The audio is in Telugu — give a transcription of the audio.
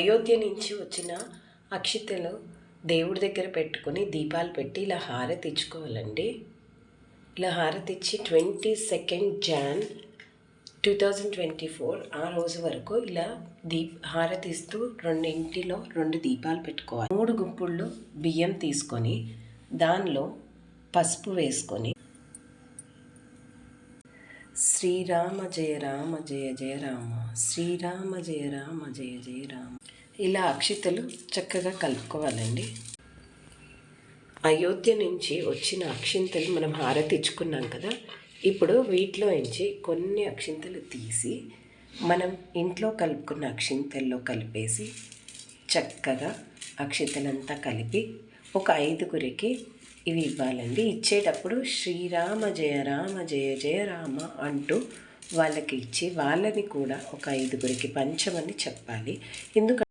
అయోధ్య నుంచి వచ్చిన అక్షితలు దేవుడి దగ్గర పెట్టుకొని దీపాలు పెట్టి ఇలా హారతి ఇచ్చుకోవాలండి. ఇలా హారతి ఇచ్చి 22 Jan 2024 ఆ రోజు వరకు ఇలా హారతి ఇస్తూ రెండింటిలో 2 దీపాలు పెట్టుకోవాలి. 3 గుంపుళ్ళు బియ్యం తీసుకొని దానిలో పసుపు వేసుకొని శ్రీరామ జయ రామ జయ జయ రామ, శ్రీరామ జయ రామ జయ జయ రామ ఇలా అక్షితలు చక్కగా కలుపుకోవాలండి. అయోధ్య నుంచి వచ్చిన అక్షింతలు మనం హారతి ఇచ్చుకున్నాం కదా, ఇప్పుడు వీటిలో నుంచి కొన్ని అక్షింతలు తీసి మనం ఇంట్లో కలుపుకున్న అక్షింతల్లో కలిపేసి చక్కగా అక్షింతలంతా కలిపి ఒక 5గురికి ఇవి ఇవ్వాలండి. ఇచ్చేటప్పుడు శ్రీరామ జయ రామ జయ జయ రామ అంటూ వాళ్ళకి ఇచ్చి వాళ్ళని కూడా ఒక 5గురికి పంచమని చెప్పాలి. ఎందుకంటే